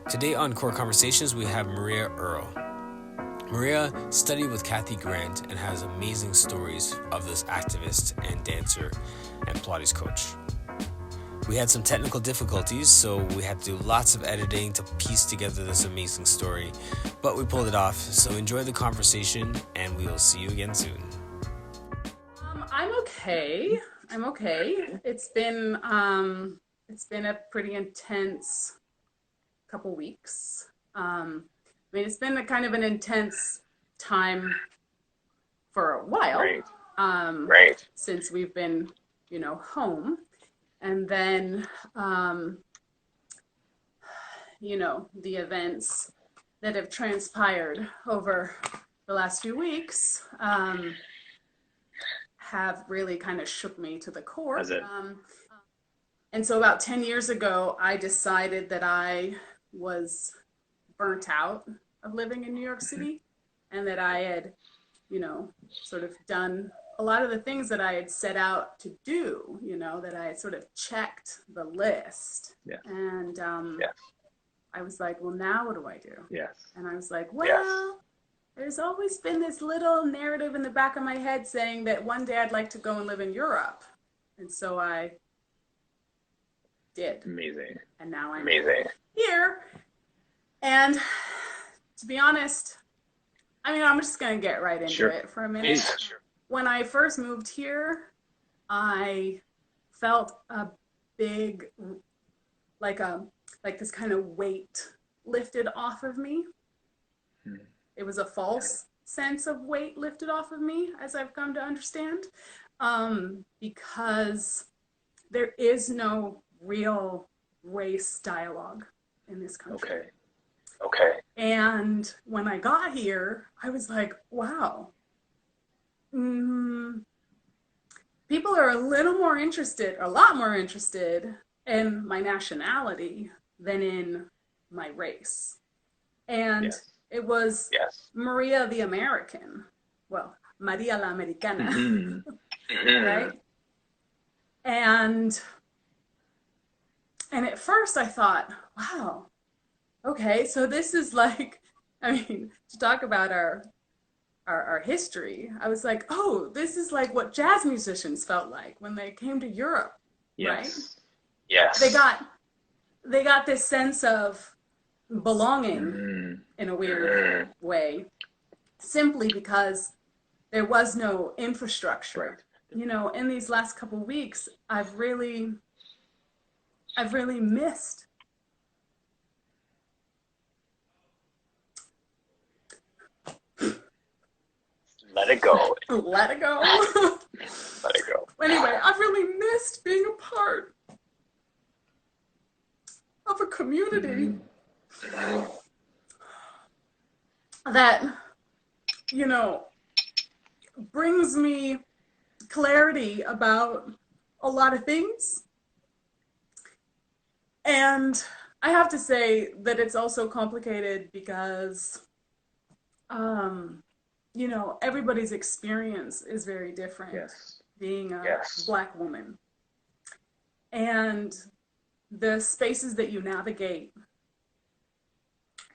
Today on Core Conversations, we have Maria Earle. Maria studied with Kathy Grant and has amazing stories of this activist and dancer and Pilates coach. We had some technical difficulties, so we had to do lots of editing to piece together this amazing story, but we pulled it off. So enjoy the conversation, and we will see you again soon. I'm okay. It's been a pretty intense couple weeks. It's been a kind of an intense time for a while. Right. Since we've been, home. And then, the events that have transpired over the last few weeks have really kind of shook me to the core. Has it? And so about 10 years ago, I decided that I was burnt out of living in New York City, and that I had, sort of done a lot of the things that I had set out to do, that I had sort of checked the list. Yeah. And Yes. I was like, well, now what do I do? Yes. And I was like, well, Yes. there's always been this little narrative in the back of my head saying that one day I'd like to go and live in Europe. And so I did. Amazing. And now I'm Amazing. here. And to be honest, I'm just going to get right into it for a minute. Sure. When I first moved here, I felt a big, like this kind of weight lifted off of me. It was a false sense of weight lifted off of me, as I've come to understand, because there is no real race dialogue in this country. Okay. And when I got here, I was like, wow. People are a lot more interested in my nationality than in my race. And it was Maria the American. Well, Maria la Americana. Right? And at first I thought, wow, okay, so this is like, to talk about our history, I was like, oh, this is like what jazz musicians felt like when they came to Europe, right? Yes. They got this sense of belonging in a weird way, simply because there was no infrastructure. Right. In these last couple of weeks, I've really missed Let it go. Let it go. Let it go. Anyway, I've really missed being a part of a community that, brings me clarity about a lot of things. And I have to say that it's also complicated because, everybody's experience is very different. Being a Black woman. And the spaces that you navigate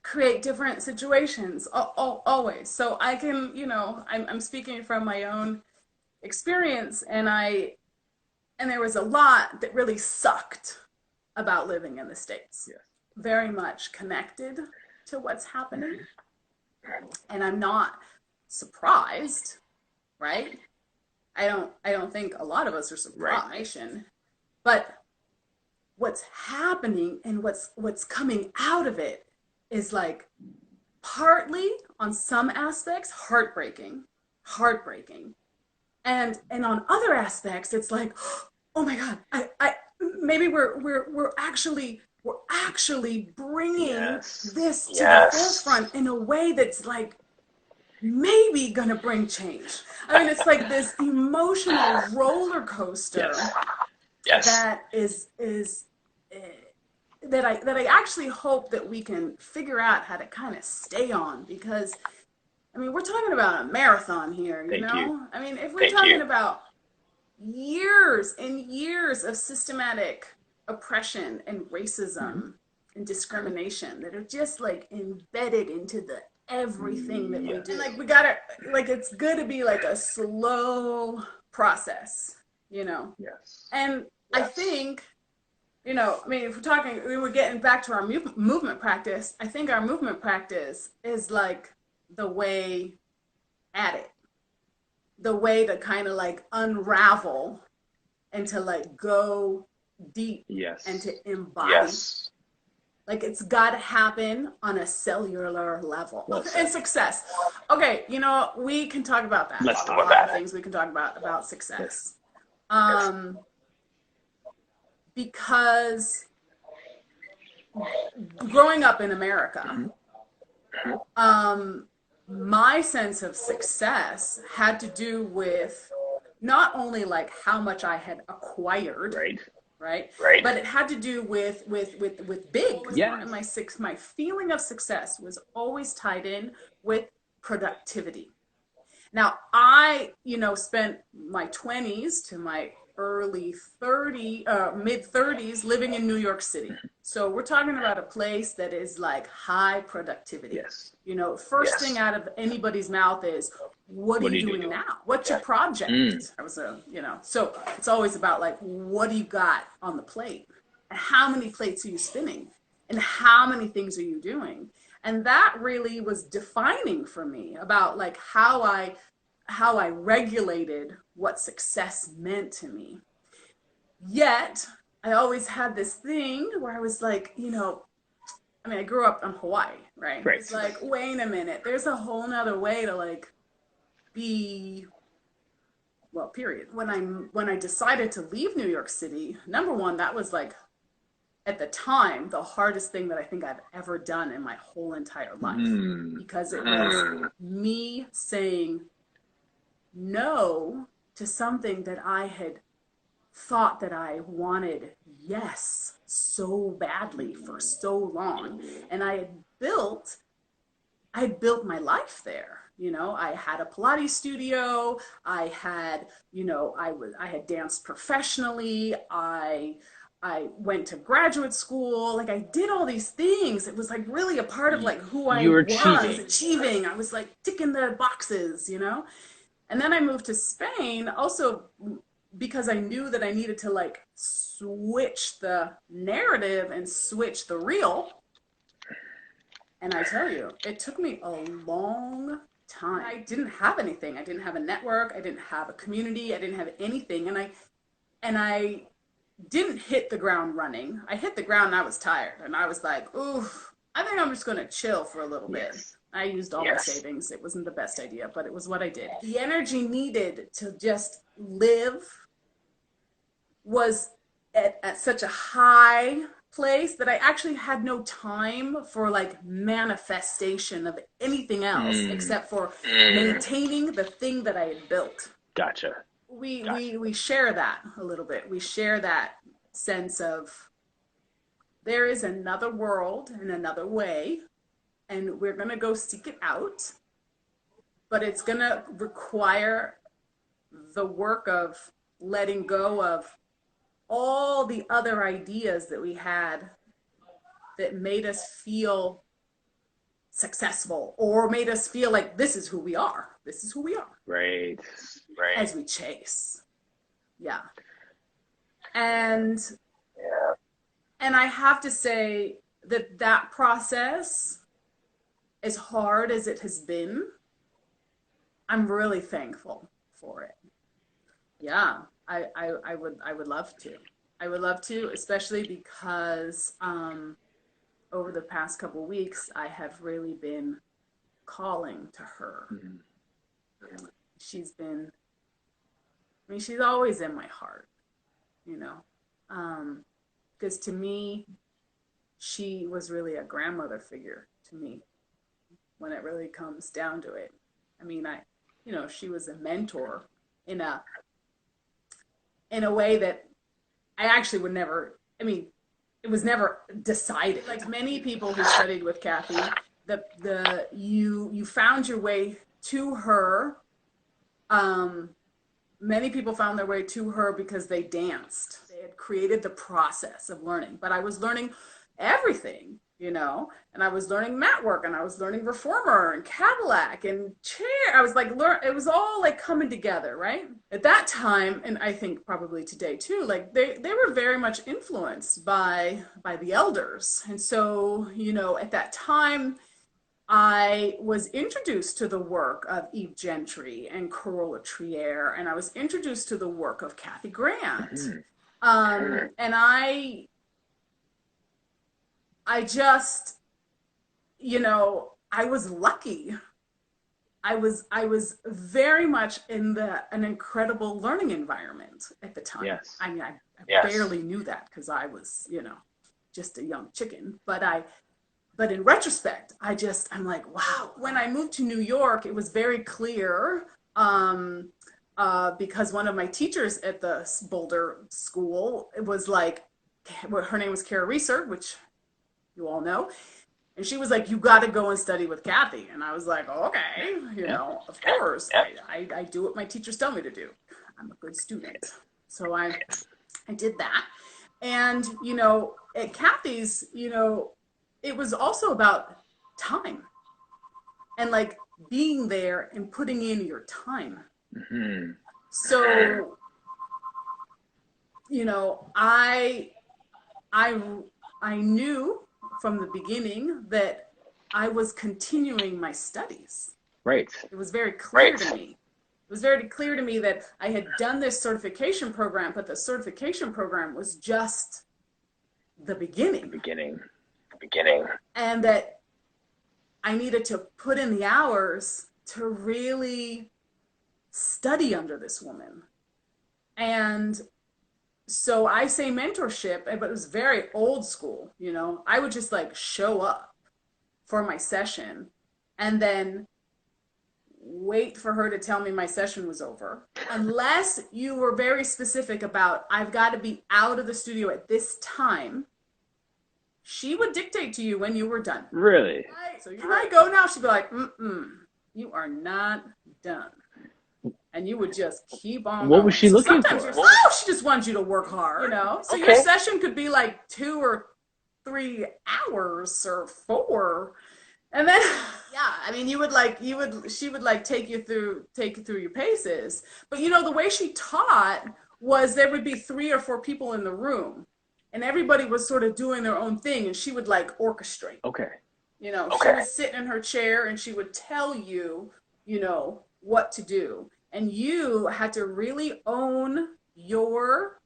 create different situations, always. So I can, I'm speaking from my own experience, and there was a lot that really sucked about living in the States. Very much connected to what's happening. And I'm not surprised, right? I don't think a lot of us are surprised. Right. But what's happening and what's coming out of it is like partly on some aspects heartbreaking. And on other aspects it's like, oh my God, I maybe we're actually bringing this to the forefront in a way that's like maybe gonna bring change. It's like this emotional roller coaster that that I actually hope that we can figure out how to kind of stay on, because we're talking about a marathon here, you know? If we're talking about years and years of systematic oppression and racism and discrimination that are just like embedded into the everything that we do. And like we gotta, like, it's good to be like a slow process, you know? Yes. And I think, you know, I mean, if we're talking, we were getting back to our movement practice. I think our movement practice is like the way at it, the way to kind of like unravel and to like go deep and to embody. Yes. Like it's got to happen on a cellular level. And success. Okay, you know, we can talk about that. Let's talk about about things we can talk about success. Yes. Because growing up in America, my sense of success had to do with not only like how much I had acquired, right? But it had to do with big. My feeling of success was always tied in with productivity. Now, I, you know, spent my 20s to my early mid 30s living in New York City. So we're talking about a place that is like high productivity. Yes. You know, first thing out of anybody's mouth is, what are you doing now? What's your project? I was you know, so it's always about like, what do you got on the plate? And how many plates are you spinning? And how many things are you doing? And that really was defining for me about like how I regulated what success meant to me. Yet I always had this thing where I was like, you know, I mean, I grew up in Hawaii, right? It's like, wait a minute, there's a whole nother way to like be, well, period. When I decided to leave New York City, number one, that was like, at the time, the hardest thing that I think I've ever done in my whole entire life, because it was me saying no to something that I had thought that I wanted, yes, so badly for so long. And I had built my life there. You know, I had a Pilates studio. I had, you know, I had danced professionally. I went to graduate school. Like I did all these things. It was like really a part of like who I was achieving. I was like ticking the boxes, you know? And then I moved to Spain also because I knew that I needed to like switch the narrative and switch the reel. And I tell you, it took me a long time. I didn't have anything. I didn't have a network. I didn't have a community. I didn't have anything. And I didn't hit the ground running. I hit the ground and I was tired. And I was like, ooh, I think I'm just going to chill for a little bit. I used all my savings. It wasn't the best idea, but it was what I did. The energy needed to just live was at such a high place that I actually had no time for like manifestation of anything else except for maintaining the thing that I had built. Gotcha. We share that a little bit. We share that sense of there is another world and another way, and we're going to go seek it out, but it's going to require the work of letting go of all the other ideas that we had that made us feel successful or made us feel like this is who we are. This is who we are. Right. As we chase. Yeah. And I have to say that process, as hard as it has been, I'm really thankful for it. Yeah, I would love to. I would love to, especially because over the past couple weeks, I have really been calling to her. She's been, I mean, she's always in my heart, you know, because to me, she was really a grandmother figure to me when it really comes down to it. I mean, you know, she was a mentor in a way that I actually would never, I mean, it was never decided. Like many people who studied with Kathy, you found your way to her. Many people found their way to her because they danced. They had created the process of learning. But I was learning everything, you know, and I was learning mat work, and I was learning reformer and Cadillac and chair. I was like, it was all like coming together, right? At that time, and I think probably today too, like they were very much influenced by the elders. And so, you know, at that time, I was introduced to the work of Eve Gentry and Corolla Trier, and I was introduced to the work of Kathy Grant. And I just, you know, I was lucky. I was very much in an incredible learning environment at the time. Yes. I mean, I Yes. barely knew that because I was, you know, just a young chicken, but in retrospect, I'm like, wow. When I moved to New York, it was very clear because one of my teachers at the Boulder school, it was like, her name was Kara Reeser, which you all know. And she was like, you got to go and study with Kathy. And I was like, oh, okay, you know, of course. I do what my teachers tell me to do. I'm a good student. So I did that. And, you know, at Kathy's, you know, it was also about time and like being there and putting in your time. So, you know, I knew from the beginning that I was continuing my studies. Right. It was very clear to me. It was very clear to me that I had done this certification program, but the certification program was just the beginning. Beginning. And that I needed to put in the hours to really study under this woman. And so I say mentorship, but it was very old school, you know. I would just like show up for my session and then wait for her to tell me my session was over. Unless you were very specific about, I've got to be out of the studio at this time, she would dictate to you when you were done. Really? So you might go now, she'd be like, you are not done. And you would just keep on What going. was she looking for? She just wanted you to work hard, you know? So your session could be like 2 or 3 hours or 4. And then, yeah, I mean, she would like take you through your paces. But you know, the way she taught was there would be 3 or 4 people in the room. And everybody was sort of doing their own thing, and she would like orchestrate. Okay. You know, she would sit in her chair and she would tell you, you know, what to do. And you had to really own your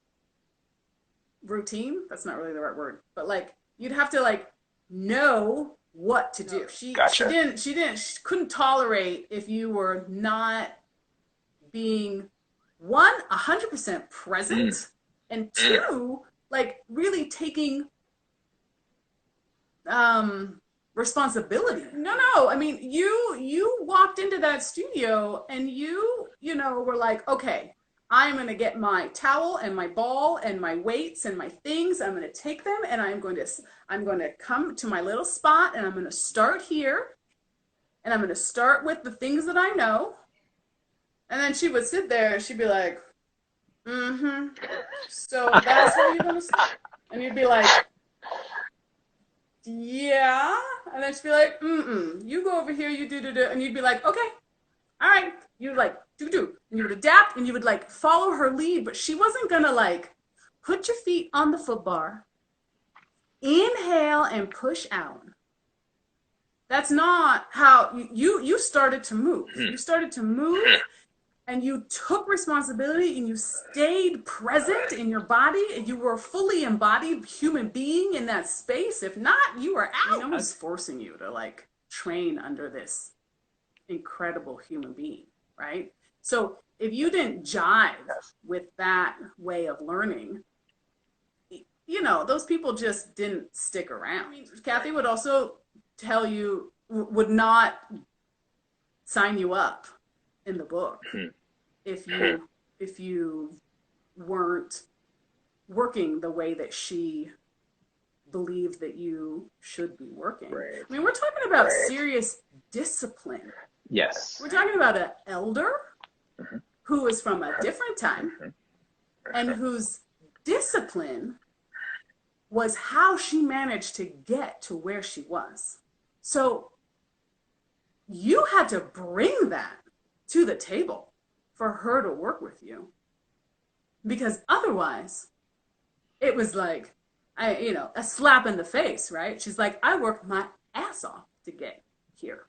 routine. That's not really the right word, but like you'd have to like know what to do. She couldn't tolerate if you were not being 100% present, and 2, like really taking responsibility. No. I mean, you walked into that studio and you know, were like, okay, I'm going to get my towel and my ball and my weights and my things. I'm going to take them and I'm going to come to my little spot and I'm going to start here. And I'm going to start with the things that I know. And then she would sit there and she'd be like, so that's where you're going to start. And you'd be like, yeah. And then she'd be like, you go over here, you do. And you'd be like, okay, all right. You'd like, do. And you would adapt and you would like follow her lead, but she wasn't going to like put your feet on the foot bar, inhale and push out. That's not how you started to move. You started to move and you took responsibility and you stayed present in your body and you were a fully embodied human being in that space. If not, you were out. No one's forcing you to like train under this incredible human being, right? So if you didn't jive with that way of learning, you know, those people just didn't stick around. I mean, Kathy would also tell you, would not sign you up in the book if you weren't working the way that she believed that you should be working. Right. I mean, we're talking about serious discipline. Yes. We're talking about an elder who is from a different time and whose discipline was how she managed to get to where she was. So you had to bring that to the table for her to work with you. Because otherwise, it was like, a slap in the face, right? She's like, I worked my ass off to get here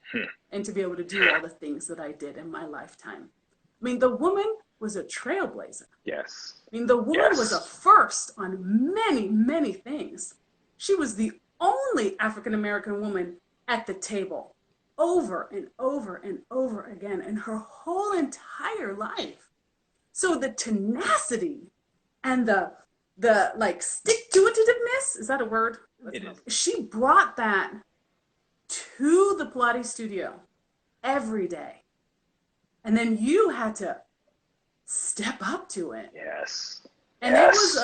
and to be able to do all the things that I did in my lifetime. I mean, the woman was a trailblazer. Yes. I mean, the woman was a first on many, many things. She was the only African-American woman at the table over and over and over again in her whole entire life. So the tenacity and the like stick-to-itiveness, is that a word? It is. She brought that to the Pilates studio every day. And then you had to step up to it. Yes. And yes.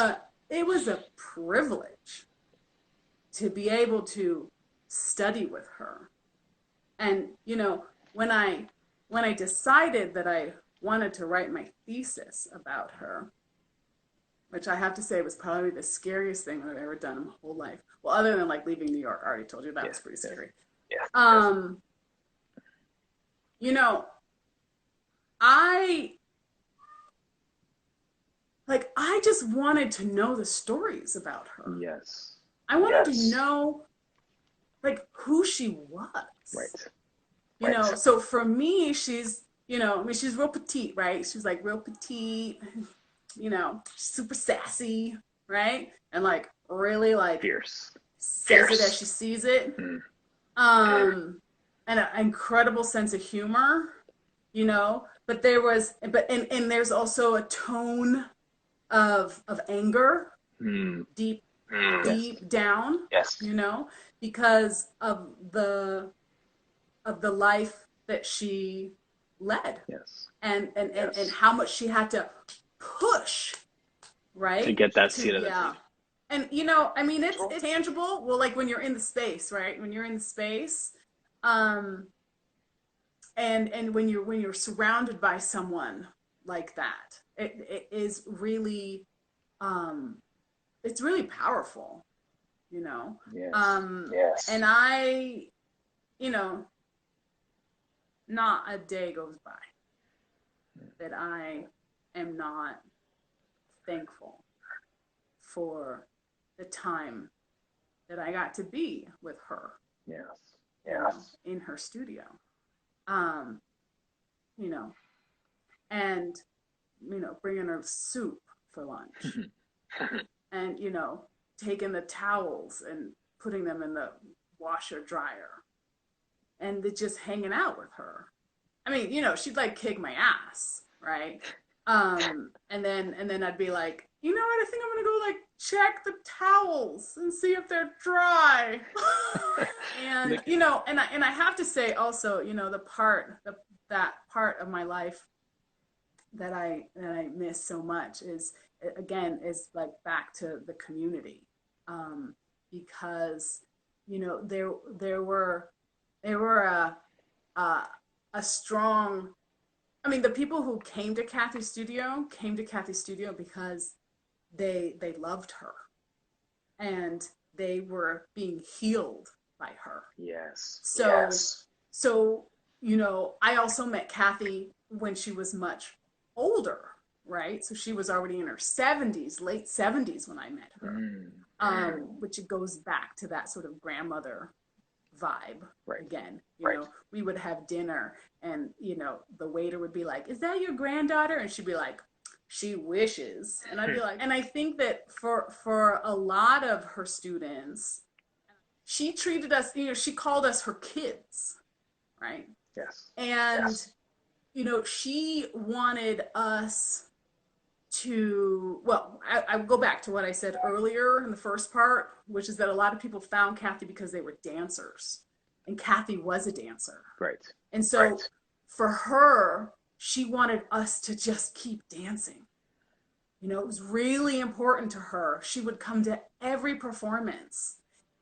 it was a privilege to be able to study with her. And when I decided that I wanted to write my thesis about her, which I have to say was probably the scariest thing I've ever done in my whole life. Well, other than like leaving New York, I already told you that was pretty scary. Yeah. I just wanted to know the stories about her. Yes. I wanted to know like who she was. Right. So for me, she's, she's real petite, right? She's like real petite, super sassy, right? And like really like fierce. Says it as she sees it. And an incredible sense of humor, but there's also a tone of anger deep down, because of the life that she led, and how much she had to push, right, to get that seat of the seat. And it's tangible. Well, like when you're in the space, right? When you're in the space, and when you're surrounded by someone like that, it is really, it's really powerful, Yes. And I, not a day goes by that I am not thankful for the time that I got to be with her. In her studio. And bringing her soup for lunch. And taking the towels and putting them in the washer dryer. And just hanging out with her. I mean, she'd like kick my ass, right? And then I'd be like, you know what? I think I'm gonna go like check the towels and see if they're dry. And and I have to say also, that part of my life that I miss so much is like back to the community, because there were a strong. I mean, the people who came to Kathy's studio because they loved her and they were being healed by her. So I also met Kathy when she was much older, right? So she was already in her 70s, late 70s when I met her, which goes back to that sort of grandmother vibe again. We would have dinner and the waiter would be like, is that your granddaughter? And she'd be like, she wishes. And I'd be like, and I think that for a lot of her students, she treated us, she called us her kids, right? And she wanted us to, well, I go back to what I said earlier in the first part, which is that a lot of people found Kathy because they were dancers, and Kathy was a dancer. And so for her, she wanted us to just keep dancing. It was really important to her. She would come to every performance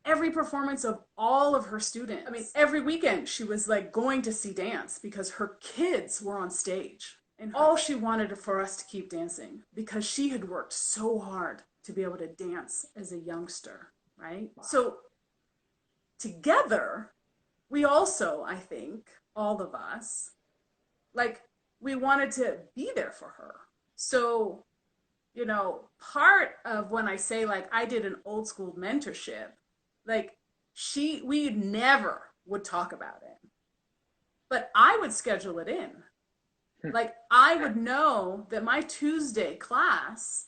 of all of her students. I mean, every weekend she was like going to see dance because her kids were on stage. And all she wanted for us to keep dancing because she had worked so hard to be able to dance as a youngster. right? So together, we also, I think, all of us, like, we wanted to be there for her. So, you know, part of when I say, like, I did an old school mentorship, like, we never would talk about it, but I would schedule it in. Like, I would know that my Tuesday class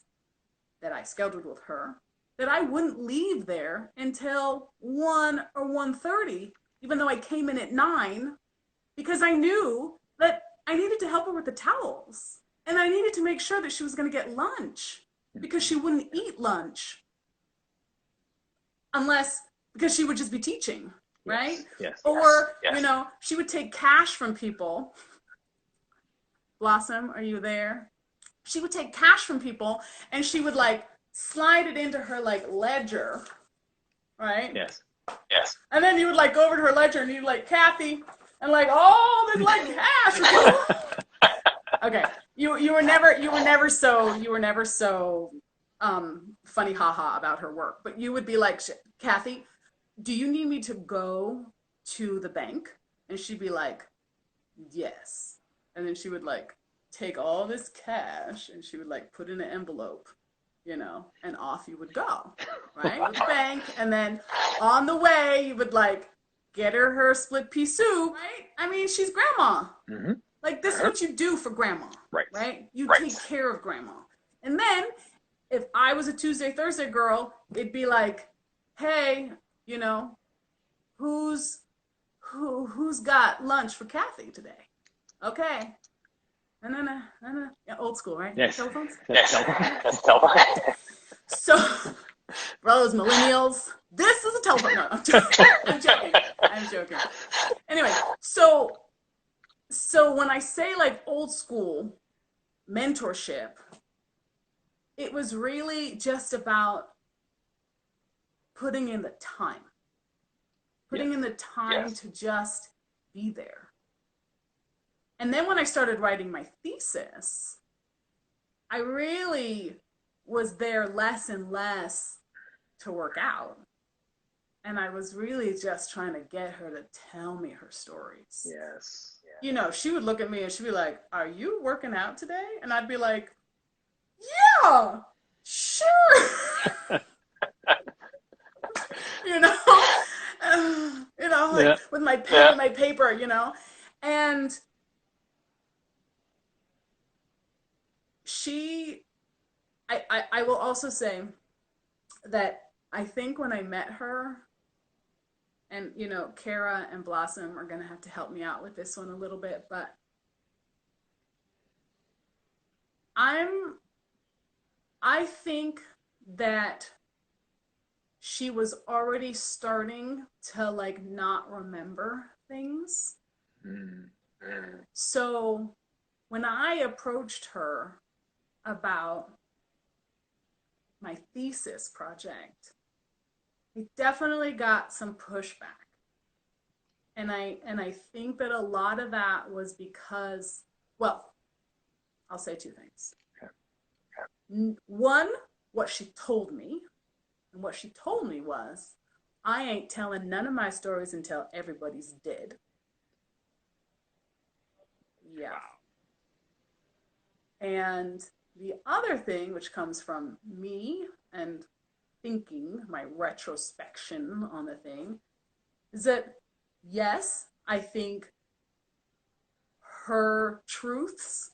that I scheduled with her, that I wouldn't leave there until 1 or 1:30, even though I came in at 9, because I knew that I needed to help her with the towels. And I needed to make sure that she was going to get lunch, because she wouldn't eat lunch because she would just be teaching, right? Yes. Or, Yes. you know, she would take cash from people. Blossom, are you there? She would take cash from people and she would, like, slide it into her, like, ledger, right? Yes. And then you would, like, go over to her ledger and you'd, like, Kathy, and, like, oh, there's, like, cash. Okay, you were never so funny haha about her work, but you would be like, Kathy, do you need me to go to the bank? And she'd be like, yes. And then she would, like, take all this cash and she would, like, put in an envelope, you know, and off you would go, right? To the bank. And then on the way, you would, like, get her split pea soup, right? I mean, she's grandma. Mm-hmm. Like, this is what you do for grandma, right? You take care of grandma. And then if I was a Tuesday, Thursday girl, it'd be like, hey, you know, who's got lunch for Kathy today? Okay. Yeah, old school, right? Yes. Telephones? Yes. Telephone. So, for all those millennials, this is a telephone. No, I'm joking. I'm joking. Anyway, so when I say, like, old school mentorship, it was really just about putting in the time. Putting in the time to just be there. And then when I started writing my thesis, I really was there less and less to work out. And I was really just trying to get her to tell me her stories. Yes. You know, she would look at me and she'd be like, are you working out today? And I'd be like, yeah, sure. you know, like, with my pen and my paper, you know. And I will also say that I think when I met her, and, you know, Kara and Blossom are going to have to help me out with this one a little bit, but I think that she was already starting to, like, not remember things. So when I approached her about my thesis project, I definitely got some pushback. And I think that a lot of that was because, well, I'll say two things. One, what she told me. And what she told me was, I ain't telling none of my stories until everybody's dead. Yeah. And the other thing, which comes from me and thinking, my retrospection on the thing, is that, yes, I think her truths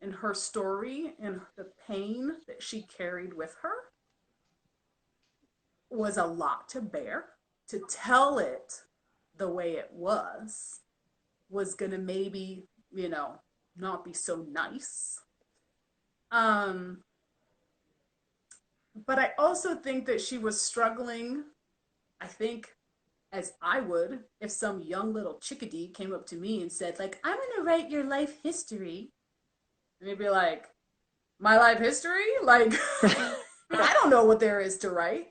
and her story and the pain that she carried with her was a lot to bear. To tell it the way it was going to maybe, you know, not be so nice. But I also think that she was struggling, I think, as I would, if some young little chickadee came up to me and said, like, I'm going to write your life history. And you'd be like, my life history? Like, I don't know what there is to write.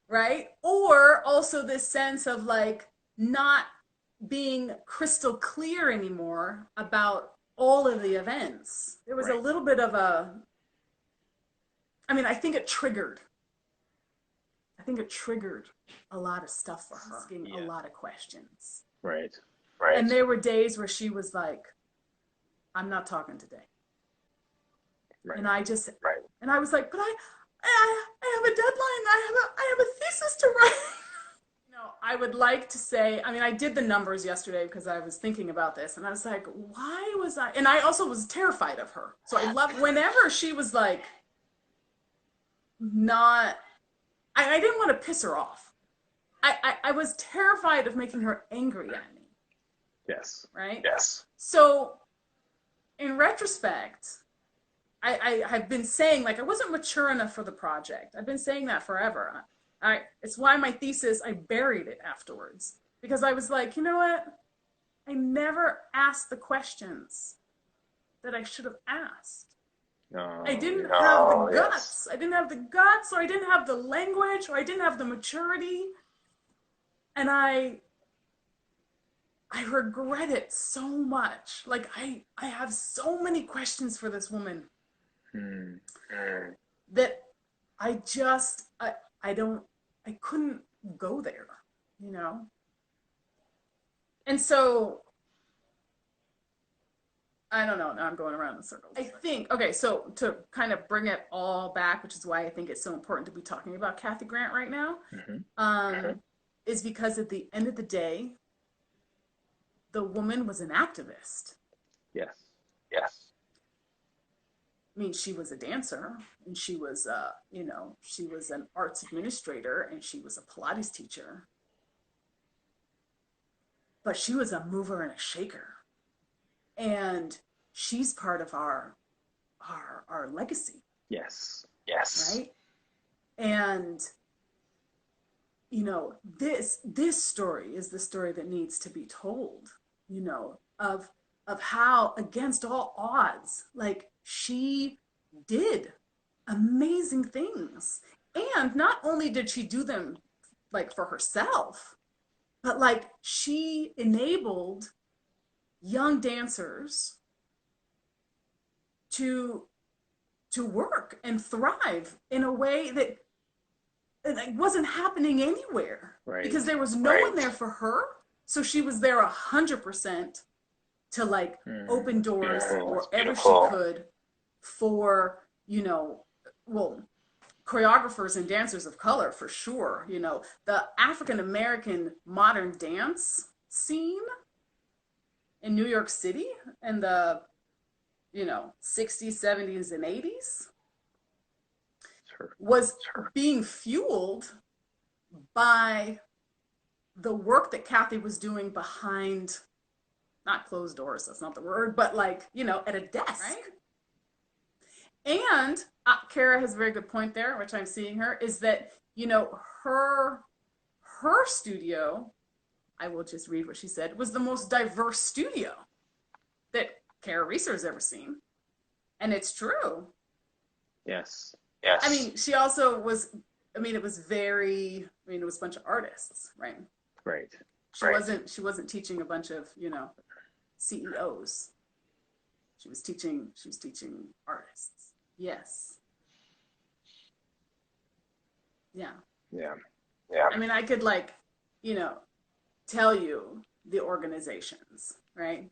Right? Or also this sense of, like, not being crystal clear anymore about all of the events. There was a little bit of I think it triggered I think it triggered a lot of stuff for her, asking a lot of questions. Right. And there were days where she was like, I'm not talking today. Right. And I just, and I was like, but I have a deadline. I have a thesis to write. You know, I would like to say, I mean, I did the numbers yesterday because I was thinking about this, and I was like, why was I, and I also was terrified of her. So I loved, whenever she was like, not, I didn't want to piss her off. I was terrified of making her angry at me. Yes. Right? Yes. So in retrospect, I have been saying, like, I wasn't mature enough for the project. I've been saying that forever. It's why my thesis, I buried it afterwards. Because I was like, you know what? I never asked the questions that I should have asked. I didn't have the guts. I didn't have the guts, or I didn't have the language, or I didn't have the maturity. And I regret it so much. Like, I have so many questions for this woman that I just, I couldn't go there, you know? And so, I don't know, now I'm going around in circles. I think, okay, so to kind of bring it all back, which is why I think it's so important to be talking about Kathy Grant right now, is because at the end of the day, the woman was an activist. Yes. I mean, she was a dancer, and she was, you know, she was an arts administrator, and she was a Pilates teacher. But she was a mover and a shaker. And she's part of our legacy. Yes. Right? And, you know, this story is the story that needs to be told, you know, of how, against all odds, like, she did amazing things. And not only did she do them, like, for herself, but, like, she enabled young dancers to work and thrive in a way that it wasn't happening anywhere. Right. Because there was no one there for her. So she was there 100% to, like, open doors wherever she could for, you know, well, choreographers and dancers of color, for sure. You know, the African-American modern dance scene in New York City in the, you know, 60s, 70s, and 80s was being fueled by the work that Kathy was doing behind, not closed doors, that's not the word, but, like, you know, at a desk. Right? And Kara has a very good point there, which I'm seeing her, is that, you know, her studio, I will just read what she said, was the most diverse studio that Kara Reeser has ever seen. And it's true. Yes. I mean, she also was, I mean, it was very, I mean, it was a bunch of artists, right? Right. She wasn't teaching a bunch of, you know, CEOs. She was teaching artists. Yes. Yeah. I mean, I could, like, you know, tell you the organizations, right?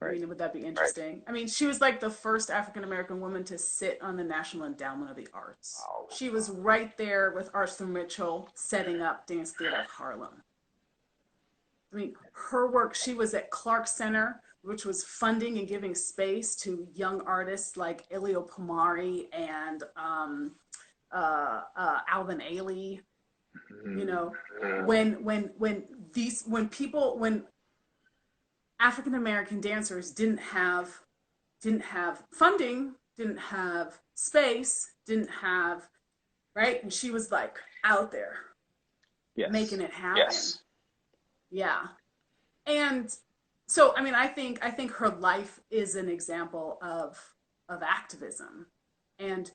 I mean, would that be interesting? I mean, she was, like, the first African-American woman to sit on the National Endowment of the Arts. Wow. She was right there with Arthur Mitchell setting up Dance Theater of Harlem. I mean, her work, she was at Clark Center, which was funding and giving space to young artists like Elio Pomari and Alvin Ailey. You know, when African-American dancers didn't have funding, didn't have space, didn't have, right? And she was, like, out there making it happen. Yeah. And so, I mean, I think her life is an example of activism and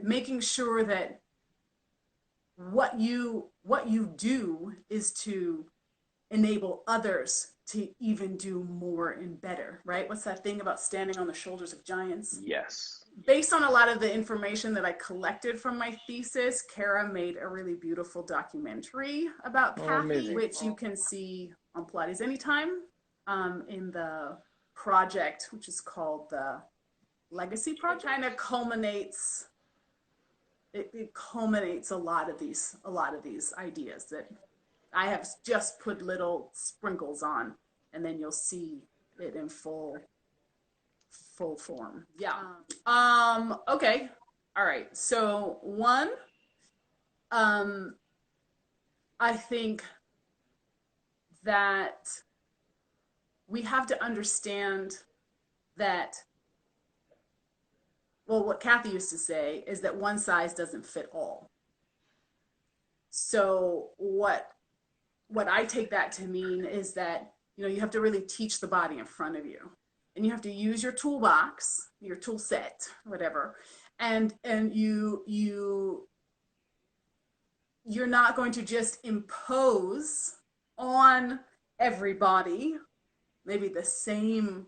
making sure that what you do is to enable others to even do more and better, right? What's that thing about standing on the shoulders of giants? Yes. based on a lot of the information that I collected from my thesis, Kara made a really beautiful documentary about Kathy, amazing. which you can see on Pilates Anytime in the project, which is called the Legacy Project. It kind of culminates. It culminates a lot of these ideas that I have just put little sprinkles on, and then you'll see it in full form. Yeah. Okay. All right. So one, I think that we have to understand that, well, what Kathy used to say is that one size doesn't fit all. So what I take that to mean is that, you know, you have to really teach the body in front of you, and you have to use your toolbox, your tool set, whatever, and you're not going to just impose on everybody maybe the same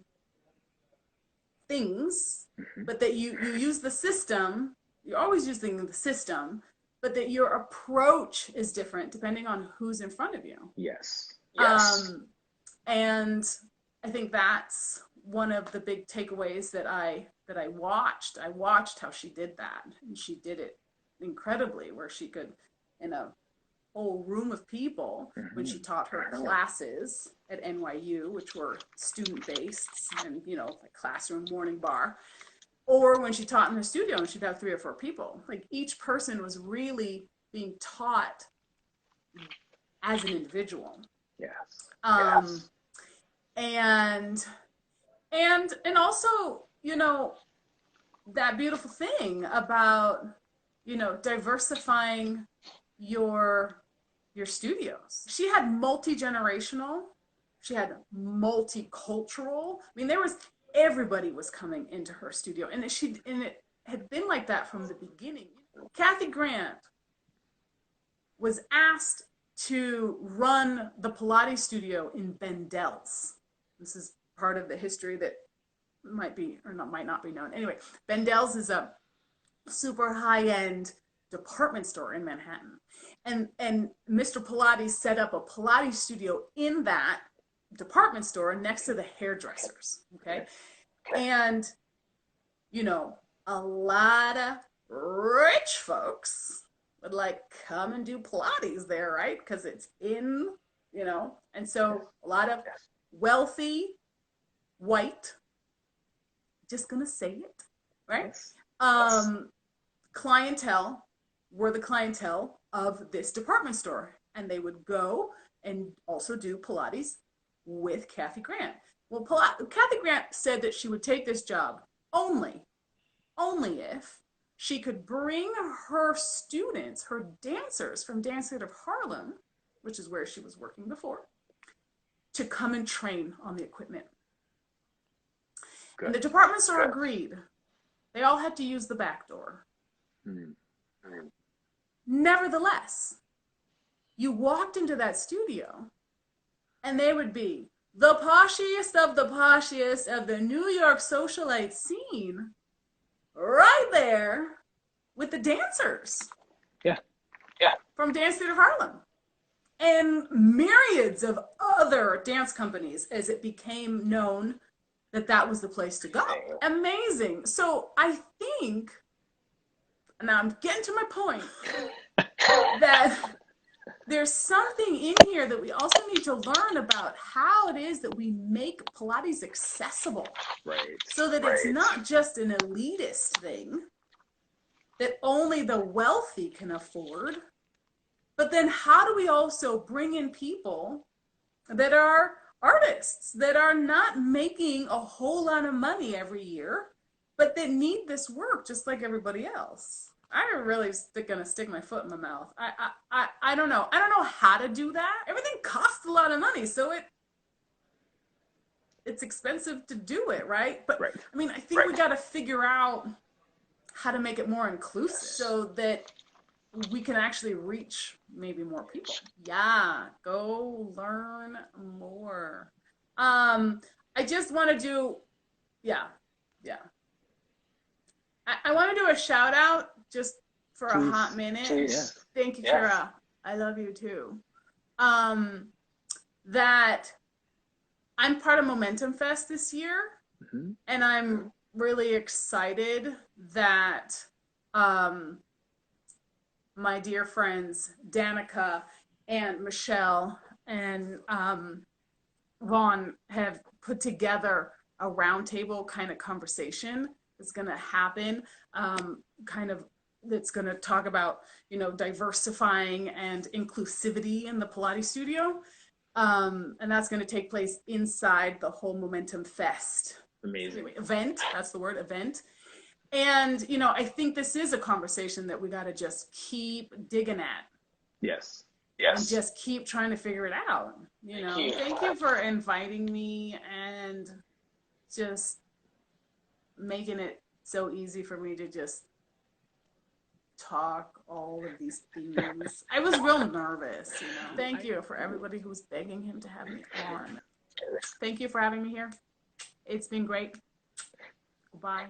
things, but that you use the system. You're always using the system, but that your approach is different depending on who's in front of you. Yes. And I think that's one of the big takeaways that I watched. I watched how she did that, and she did it incredibly, where she could, in a whole room of people, when she taught her classes at NYU, which were student-based and, you know, like classroom, morning bar, or when she taught in her studio and she'd have 3 or 4 people. Like, each person was really being taught as an individual. Yes. And also, you know, that beautiful thing about, you know, diversifying your studios. She had multi-generational, she had multicultural. I mean, everybody was coming into her studio, and it had been like that from the beginning. Kathy Grant was asked to run the Pilates studio in Bendel's. This is part of the history that might not be known. Anyway, Bendel's is a super high-end department store in Manhattan. And Mr. Pilates set up a Pilates studio in that department store next to the hairdressers. Okay. And, you know, a lot of rich folks would like come and do Pilates there, right? Because it's in, you know, and so a lot of wealthy, white, just gonna say it, right? Clientele were the clientele of this department store, and they would go and also do Pilates with Kathy Grant. Well, Kathy Grant said that she would take this job only if she could bring her students, her dancers from Dance Theater of Harlem, which is where she was working before, to come and train on the equipment. Good. And the department store agreed. They all had to use the back door. Nevertheless, you walked into that studio, and they would be the poshiest of the New York socialite scene, right there with the dancers. Yeah. From Dance Theater of Harlem. And myriads of other dance companies, as it became known that was the place to go. Amazing. So I think, now I'm getting to my point, that there's something in here that we also need to learn about how it is that we make Pilates accessible. So that it's not just an elitist thing that only the wealthy can afford, but then how do we also bring in people that are artists, that are not making a whole lot of money every year, but that need this work just like everybody else? I'm really gonna stick my foot in my mouth. I don't know. I don't know how to do that. Everything costs a lot of money, so it's expensive to do it, right? But I mean, I think we got to figure out how to make it more inclusive so that we can actually reach maybe more people. Yeah, go learn more. I just want to do, yeah. I want to do a shout out just for a Please. hot minute. Please. Thank you, Yes. Kira. I love you too. That I'm part of Momentum Fest this year, Mhm. and I'm really excited that my dear friends Danica and Michelle and Vaughn have put together a roundtable kind of conversation that's going to happen, that's going to talk about, diversifying and inclusivity in the Pilates studio. And that's going to take place inside the whole Momentum Fest Amazing. event. That's the word, event. And, I think this is a conversation that we got to just keep digging at. Yes. And Yes. just keep trying to figure it out. Thank you. Thank you for inviting me and just making it so easy for me to just talk all of these things. I was real nervous, Thank you for everybody who's begging him to have me on. Thank you for having me here. It's been great. Goodbye.